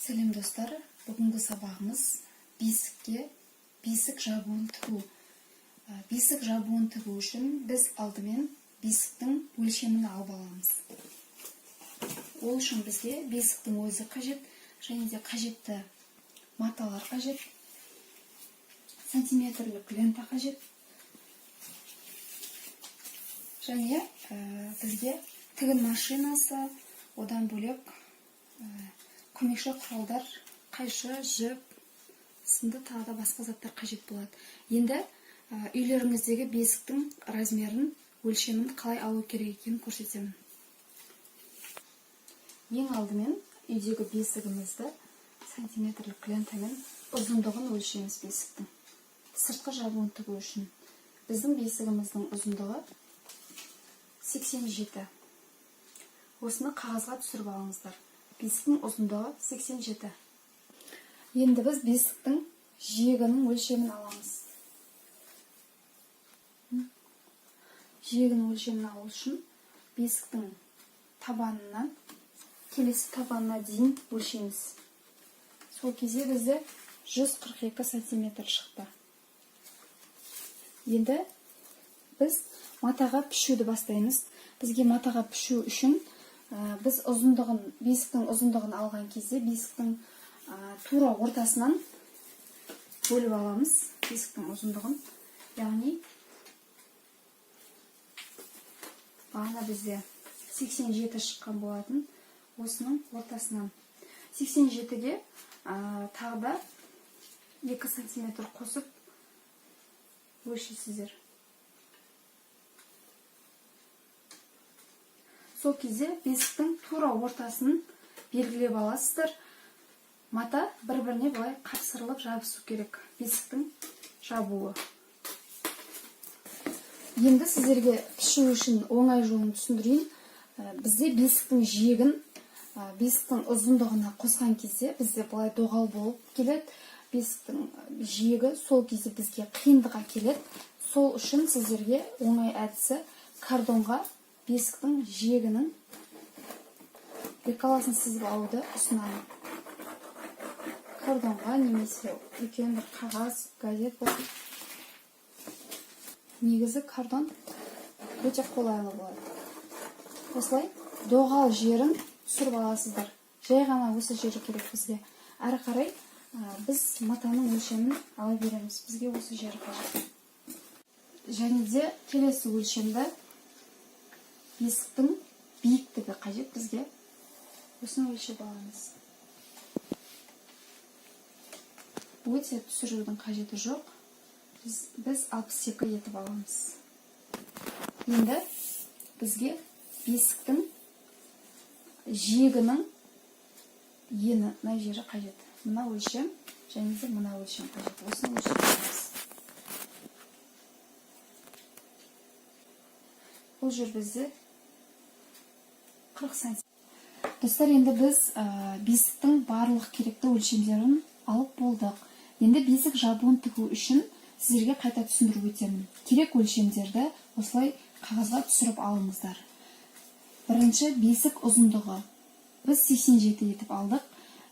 Сәлем достар, бүгінгі сабағымыз бесік жабуын тігу. Бесік жабуын тігу үшін біз алдымен бесіктің өлшемін алып аламыз. Ол үшін бізге бесіктің өзі қажет, және де қажетті маталар қажет, сантиметрлік лента қажет, және бізге тігін машинасы, одан бөлек көмекші құралдар, қайшы, жіп, сынды тағы да басқа заттар қажет болады. Енді үйлеріңіздегі бесіктің размерін, өлшемін қалай алу керек екенін көрсетемін. Ең алдымен үйдегі бесігімізді сантиметрлік лентамен ұзындығын өлшейміз бесіктің. Сыртқы жабуын тігу үшін біздің бесігіміздің ұзындығы 87. Осыны қағазға түсіріп алыңыздар. Бесіктің ұзындығы 87. Енді біз бесіктің жиегінің өлшемін аламыз. Жиегінің өлшемін алу үшін бесіктің табанынан келесі табанына дейін өлшейміз. Сол кезде бізде 142 сантиметр шықты. Енді біз матаға пішуді бастаймыз. Бізге матаға пішу үшін біз бесіктің ұзындығын алған кезде бесіктің тура ортасынан бөліп аламыз. Бесіктің ұзындығын, яғни бағана бізде 87 шыққан болатын, осының ортасынан 87-ге тағы да 2 сантиметр қосып өлшейсіздер. Сол кезде бесіктің тура ортасын белгілеп аласыздар. Мата бір-біріне былай қапсырылып жабысу керек, бесіктің жабуы. Енді сіздерге пішу үшін оңай жолын түсіндірейін. Бізде бесіктің жиегін бесіктің ұзындығына қосқан кезде бізде былай доғал болып келеді. Бесіктің жиегі сол кезде бізге қиындыға келеді. Сол үшін сіздерге оңай әдісі кардонға бесіктің жиегінің лекаласын сызып алуды ұсынамын. Кардонға немесе үлкен бір қағаз, газет болсын. Негізі кардон өте қолайлы болады. Осылай доғал жерін түсіріп аласыздар. Жай ғана осы жері керек бізге. Әрі қарай біз матаның өлшемін ала береміз. Бізге осы жері қажет. Және де келесі өлшемді бесіктің биіктігі қажет бізге. Осыны өлшеп аламыз. Өте түсірудің қажеті жоқ. Біз 62 етіп аламыз. Енді бізге бесіктің жиегінің ені, мына жері қажет. Мына өлшем және де мына өлшем қажет. Осыны өлшеп аламыз. Бұл жер бізде 40 сантиметр. Достар, енді біз бесіктің барлық керекті өлшемдерін алып болдық. Енді бесік жабуын тігу үшін сіздерге қайта түсіндіріп өтемін. Керек өлшемдерді осылай қағазға түсіріп алыңыздар. Бірінші, бесік ұзындығы. Біз 87 етіп алдық.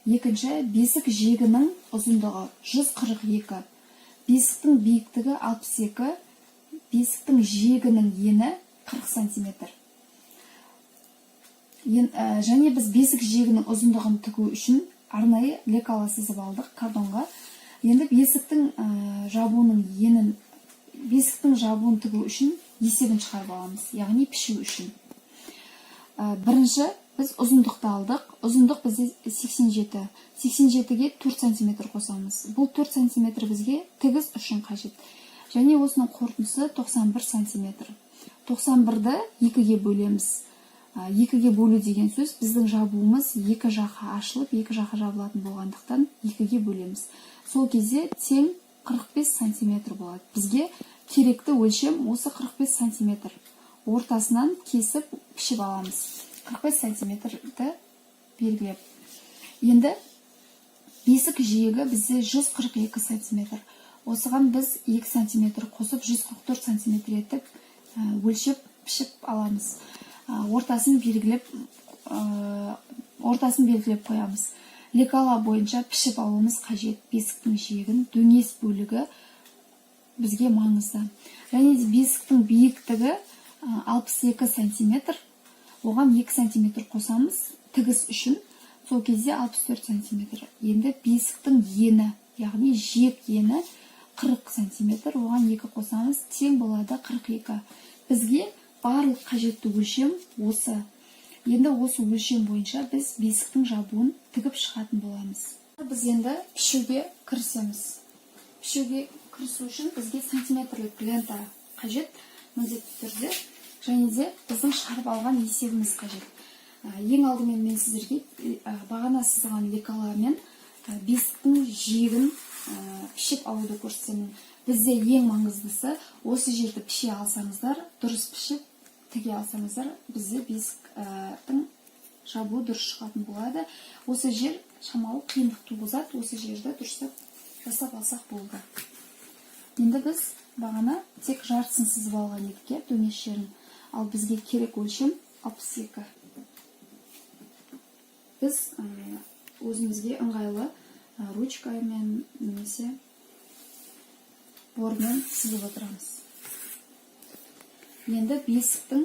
Екінші, бесік жиегінің ұзындығы 142. Бесіктің биіктігі 62. Бесіктің жиегінің ені 40 сантиметр. Және біз бесік жиегінің ұзындығын тігу үшін арнайы лекала сызып алдық кардонға. Енді бесіктің жабуын тігу үшін есебін шығарып аламыз, яғни пішу үшін. Бірінші, біз ұзындықты алдық. Ұзындық бізде 87. 87-ге 4 сантиметр қосамыз. Бұл 4 сантиметр бізге тігіс үшін қажет. Және осының қорытындысы 91 сантиметр. 91-ді 2-ге бөлеміз. 2-ге бөлу деген сөз біздің жабуымыз екі жаққа ашылып, екі жаққа жабылатын болғандықтан 2-ге бөлеміз. Сол кезде тең 45 сантиметр болады. Бізге керекті өлшем осы 45 сантиметр. Ортасынан кесіп пішіп аламыз. 45 сантиметрді белгілеп. Енді бесік жиегі бізде 142 сантиметр. Осыған біз 2 сантиметр қосып 144 сантиметр етіп өлшеп пішіп аламыз. Ортасын белгілеп қоямыз. лекала бойынша пішіп алуымыз қажет. Бесіктің жиегін, дөңес бөлігі бізге маңызды. Және де бесіктің биіктігі 62 сантиметр. Оған 2 сантиметр қосамыз тігіс үшін. Сол кезде 64 сантиметр. Енді бесіктің ені, яғни жиек ені 40 сантиметр. Оған 2 қосамыз, тең болады 42. Бізге барлық қажетті өлшем осы. Енді осы өлшем бойынша біз бесіктің жабуын тігіп шығатын боламыз. Біз енді пішуге кірісеміз. Пішуге кірісу үшін бізге сантиметрлік лента қажет, міндетті түрде. Және де біздің шығарып алған есебіміз қажет. Ең алдымен мен сіздерге бағана сызған лекаламен бесіктің жиегін пішіп алуды көрсетемін. Бізде ең маңыздысы осы жерді піше алсаңыздар, дұрыс пішіп тіге алсаңыздар, бізде бесіктің жабуы дұрыс шығатын болады. Осы жер шамалы қиындық туғызады, осы жерді дұрыстап жасап алсақ болды. Енді біз бағана тек жартысын сызып алған едік, дөңес жерін. Ал бізге керек өлшем 62. Біз өзімізге ыңғайлы ручкамен немесе бормен сызып отырамыз. Енді бесіктің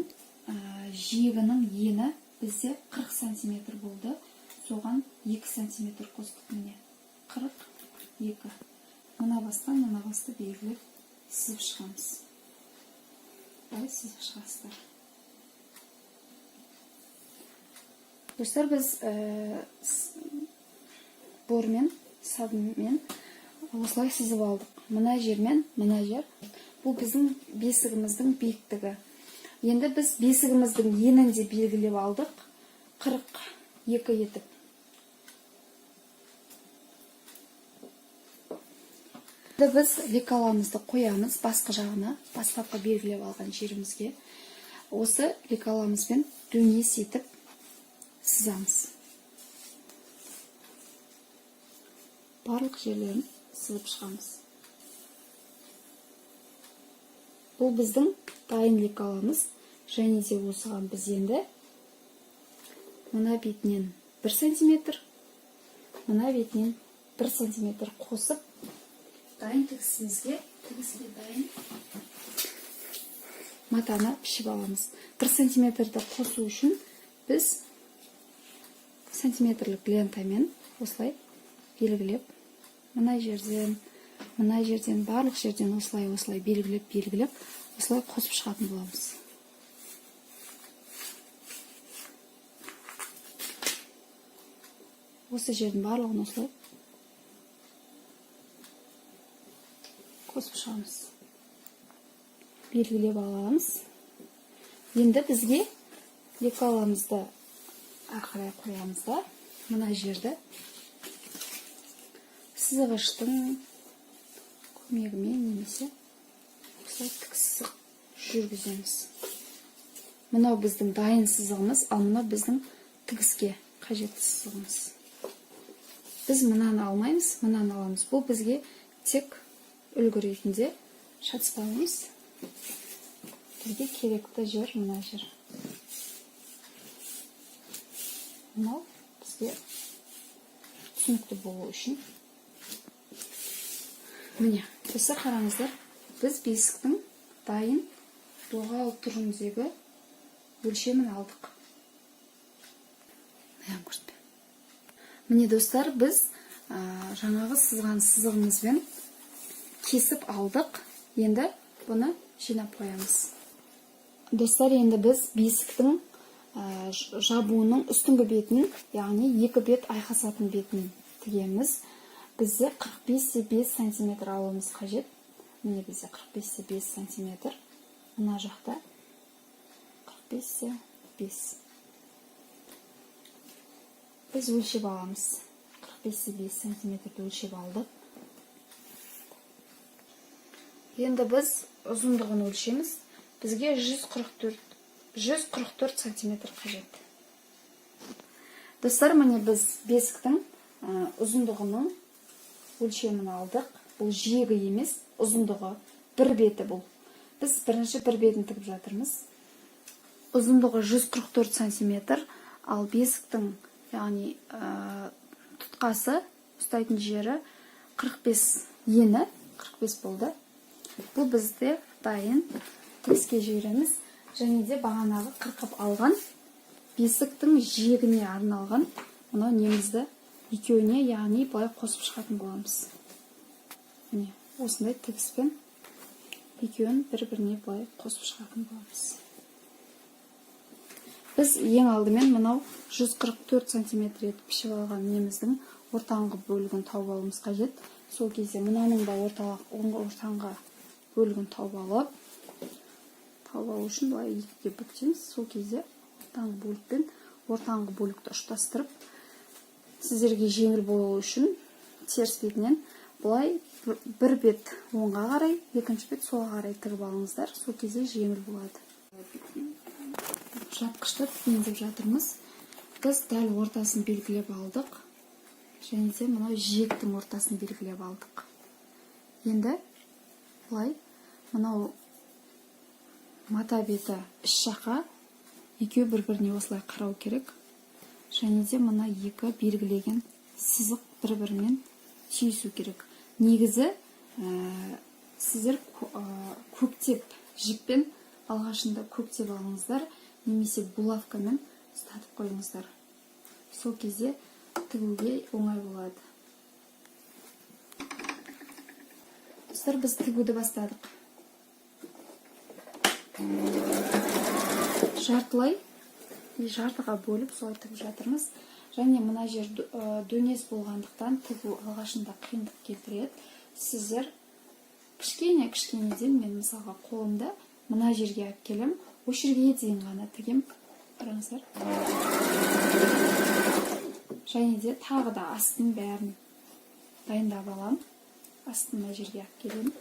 жиегінің ені бізде 40 сантиметр болды. Соған 2 сантиметр қостық, міне 42. Мына бастан мына басты белгілеп сызып шығамыз. Сызып шығасыздар. Достар, біз бормен, сабынмен осылай сызып алдық. Мына жер мен мына жер. Бұл біздің бесігіміздің биіктігі. Енді біз бесігіміздің енін де белгілеп алдық. 42 етіп. Біз лекаламызды қоямыз басқа жағына, бастапқы белгілеп алған жерімізге. Осы лекаламызбен дөңес етіп сызамыз. Барлық жерлерін сызып шығамыз. Бұл біздің дайын лекаламыз. Және де осыған біз енді мына бетінен 1 сантиметр, мына бетінен 1 сантиметр қосып, дайын тігісімізге дайын матаны пішіп аламыз. 1 сантиметрді қосу үшін біз сантиметрлік лентамен осылай белгілеп, мына жерден, барлық жерден осылай белгілеп, осылай қосып шығатын боламыз. Осы жердің барлығын осылай қосып шығамыз. Белгілеп аламыз. Енді бізге лекаламызды ақырай қоямыз да, мына жерді сызғыштың көмегімен немесе осылай тіксіз жүргіземіз. Мынау біздің дайын сызығымыз, ал мынау біздің тігіске қажетті сызығымыз. Біз мынаны алмаймыз, мынаны аламыз. Бұл бізге тек үлгі ретінде шатыспауымыз. Бізге керекті жер мына жер. Мынау бізге түсінікті болу үшін. Міне, осы қараңыздар, біз бесіктің дайын доғал түріндегі өлшемін алдық. Міне достар, біз жаңағы сызған сызығымызбен кесіп алдық. Енді бұны жинап қоямыз. Достар, енді біз бесіктің жабуының үстіңгі бетін, яғни екі бет айқасатын бетін тігеміз. Бізде 45-5 сантиметр алуымыз қажет. Міне бізде 45-5 сантиметр. Мына жақта 45-5. Біз өлшеп аламыз. 45-5 сантиметрді өлшеп алдық. Енді біз ұзындығын өлшеміз. Бізге 144 сантиметр қажет. Достар, міне біз бесіктің ұзындығының өлшемін алдық. Бұл жиегі емес, ұзындығы. Бір беті бұл. Біз бірінші бір бетін тігіп жатырмыз. Ұзындығы 144 сантиметр, ал бесіктің, яғни тұтқасы, ұстайтын жері 45 ені, 45 болды. Бұл бізде дайын тігіске жібереміз. Және де бағанағы қырқып алған бесіктің жиегіне арналған мынау немізді екеуіне, яғни былай қосып шығатын боламыз. Міне, осындай тігіспен екеуін бір-біріне былай қосып шығатын боламыз. Біз ең алдымен мынау 144 см етіп пішіп алған неміздің ортаңғы бөлігін тауып алуымыз қажет. Сол кезде мынаның да ортаңғы бөлігін тауып алу үшін былай екіге бүктейміз. Сол кезде ортаңғы бөлікпен ортаңғы бөлікті ұштастырып, сіздерге жеңіл болу үшін теріс бетінен былай бір бет оңға қарай, екінші бет солға қарай тігіп алыңыздар. Сол кезде жеңіл болады. Жапқышты тігіп жатырмыз. Біз дәл ортасын белгілеп алдық. Және де мынау жиектің ортасын белгілеп алдық. Енді былай мынау мата беті іш жаққа екеу бір-біріне осылай қарау керек. Және де мына екі белгілеген сызық бір-бірімен түйісу керек. Негізі сіздер көктеп жіппен алғашында көктеп алыңыздар, немесе булавкамен ұстатып қойыңыздар. Сол кезде тігуге оңай болады. Достар, біз тігуді бастадық. Жартылай, жартыға бөліп солай тігіп жатырмыз. Және мына жер дөңес болғандықтан тігу алғашында қиындық келтіреді. Сіздер кішкенеден, мен мысалға қолымда мына жерге алып келем, осы жерге дейін ғана тігем. Қараңыздар. Және де тағы да астын бәрін дайындап алам. Астын мына жерге алып келем.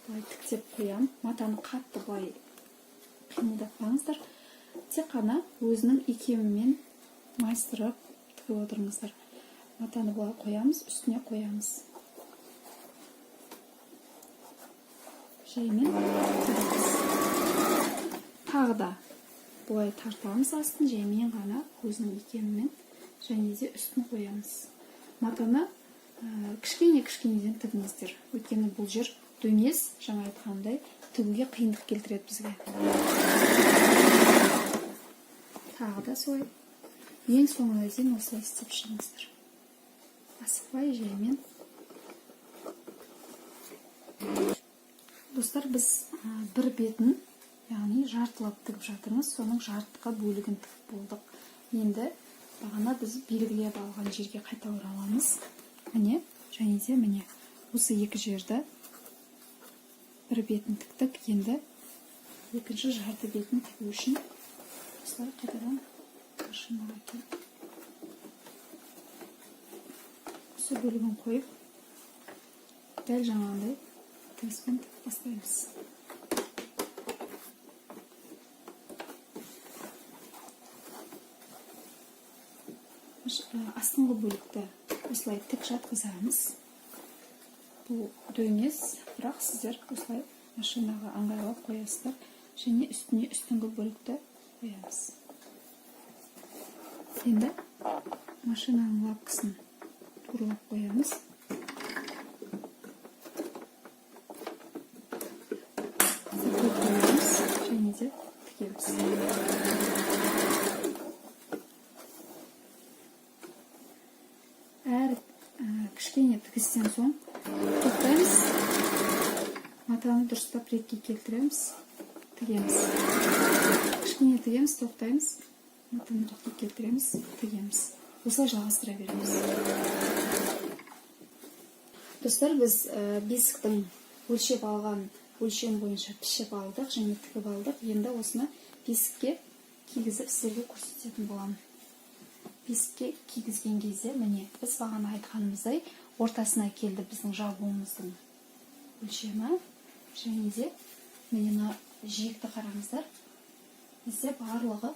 Былай тіктеп қоям. Матаны қатты былай қимылдатпаңыздар. Тек қана өзінің икемімен майыстырып тігіп отырыңыздар. Матаны былай қоямыз, үстіне қоямыз. Жаймен тігеміз. Тағы да былай тартамыз астын, жаймен ғана өзінің икемімен, және де үстін қоямыз. Матаны кішкенеден тігіңіздер. Өйткені бұл жер дөңес, жаңа айтқандай, тігуге қиындық келтіреді бізге. Тағы да солай. Ең соңына дейін осылай істеп шығыңыздар. Асықпай, жаймен. Достар, біз бір бетін, яғни жартылап тігіп жатырмыз. Соның жартыға бөлігін тігіп болдық. Енді бағана біз белгілеп алған жерге қайта ораламыз. Міне, және де міне осы екі жерді бір бетін тіктік. Енді екінші жарты бетін тігу үшін осылай қайтадан машинаға келіп осы бөлігін қойып, дәл жаңағындай тігіспен тігіп бастаймыз. Астыңғы бөлікті осылай тік жатқызамыз. Бұл дөңес, бірақ сіздер осылай машинаға ыңғайлап қоясыздар. Және үстіне үстіңгі бөлікті қоямыз. Енді машинаның лапкасын туралап қоямыз. Және де тігеміз. Әр кішкене тігістен соң тоқтаймыз. Матаны дұрыстап ретке келтіреміз. Тігеміз. Кішкене тігеміз, тоқтаймыз. Матаны ретке келтіреміз, тігеміз. Осылай жалғастыра береміз. Достар, біз бесіктің өлшеп алған өлшем бойынша пішіп алдық және тігіп алдық. Енді осыны бесікке кигізіп сіздерге көрсететін боламын. Бесікке кигізген кезде, міне, біз бағана айтқанымыздай ортасына келді біздің жабуымыздың өлшемі. Және де мені жиекті қараңыздар. Бізде барлығы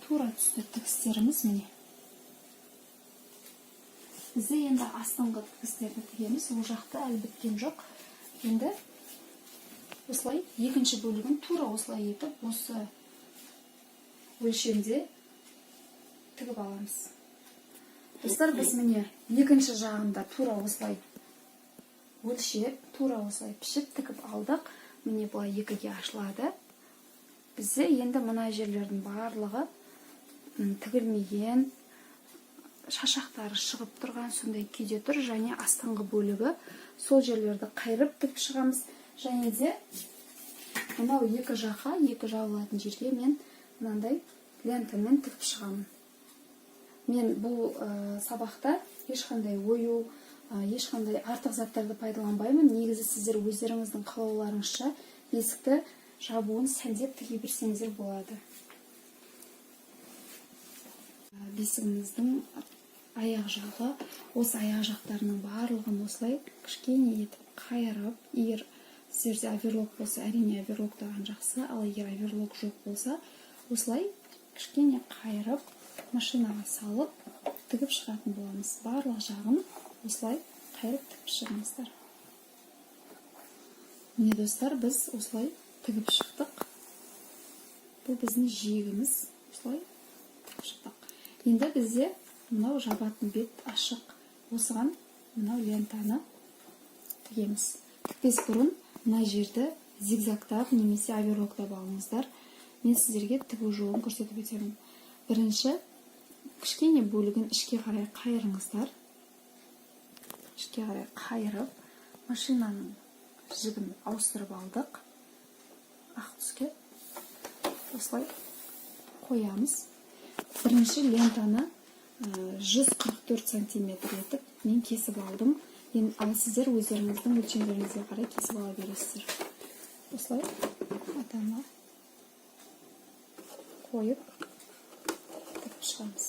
тура түсті тігістеріміз, міне. Бізде енді астыңғы тігістерді тігеміз. Ол жақта әлі біткен жоқ. Енді осылай екінші бөлігін тура осылай етіп, осы өлшемде тігіп аламыз. Достар, біз міне екінші жағында тура осылай өлшеп, тура осылай пішіп тігіп алдық. Міне бұлай екіге ашылады. Бізде енді мына жерлердің барлығы тігілмеген, шашақтары шығып тұрған сондай күйде тұр, және астыңғы бөлігі сол жерлерді қайырып тігіп шығамыз. Және де мынау екі жаққа, екі жабылатын жерге мен мынандай лентамен тігіп шығамын. Мен бұл сабақта ешқандай ою, ешқандай артық заттарды пайдаланбаймын. Негізі сіздер өздеріңіздің қалауларыңызша бесікті жабуын сәндеп тіге берсеңіздер болады. Бесігіміздің аяқ жағы, осы аяқ жақтарының барлығын осылай кішкене етіп қайырып, егер сіздерде оверлок болса, әрине оверлоктаған жақсы, ал егер оверлок жоқ болса, осылай кішкене қайырып, машинаға салып, тігіп шығатын боламыз. Барлық жағын осылай қайырып тігіп шығыңыздар. Міне достар, біз осылай тігіп шықтық. Бұл біздің жиегіміз. Осылай тігіп шықтық. Енді бізде мынау жабатын бет ашық. Осыған мынау лентаны тігеміз. Тікпес бұрын мына жерді зигзагтап немесе оверлоктап алыңыздар. Мен сіздерге тігу жолын көрсетіп өтемін. Бірінші, кішкене бөлігін ішке қарай қайырыңыздар. Ішке қарай қайырып, машинаның жігін ауыстырып алдық. Ақ түске осылай қоямыз. Бірінші лентаны 144 сантиметр етіп мен кесіп алдым. Ал сіздер өздеріңіздің өлшемдеріңізге қарай кесіп ала бересіздер. Осылай атама қойып тігіп шығамыз.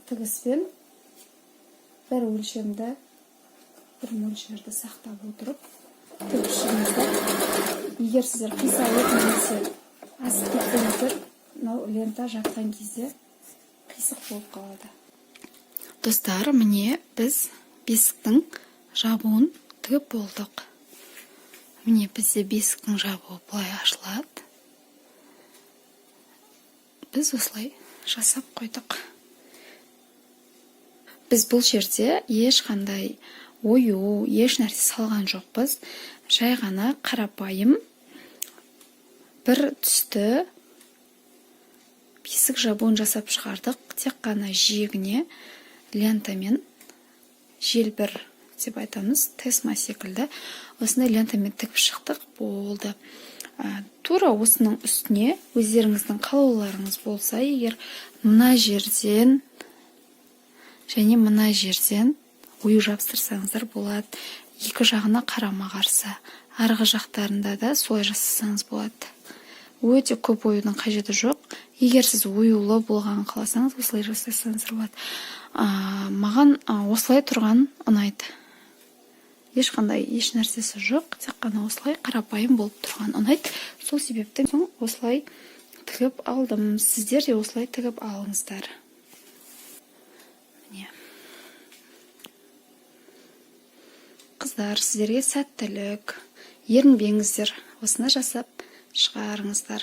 Тігіспен бір өлшемді, бір мөлшерді сақтап отырып тігіп шығыңыздар. Егер сіздер қисайып немесе асып кетсеңіздер, мынау лента жапқан кезде қисық болып қалады. Достар, міне біз бесіктің жабуын тігіп болдық. Міне бізде бесіктің жабуы былай ашылады. Біз осылай жасап қойдық. Біз бұл жерде ешқандай ою, еш нәрсе салған жоқпыз. Жай ғана қарапайым бір түсті бесік жабуын жасап шығардық. Тек қана жиегіне лентамен, желбір деп айтамыз, тесма секілді, осындай лентамен тігіп шықтық. Болды. Тура осының үстіне өздеріңіздің қалауларыңыз болса, егер мына жерден және мына жерден ою жапсырсаңыздар болады. Екі жағына қарама-қарсы. Арғы жақтарында да солай жасасаңыз болады. Өте көп оюдың қажеті жоқ. Егер сіз оюлы болған қаласаңыз, осылай жасасаңыздар болады. Маған осылай тұрған ұнайды. Ешқандай еш нәрсесі жоқ, тек қана осылай қарапайым болып тұрған ұнайды. Сол себептен соң осылай тігіп алдым. Сіздер де осылай тігіп алыңыздар. Қыздар, сіздерге сәттілік, ерінбеңіздер, осыны жасап шығарыңыздар.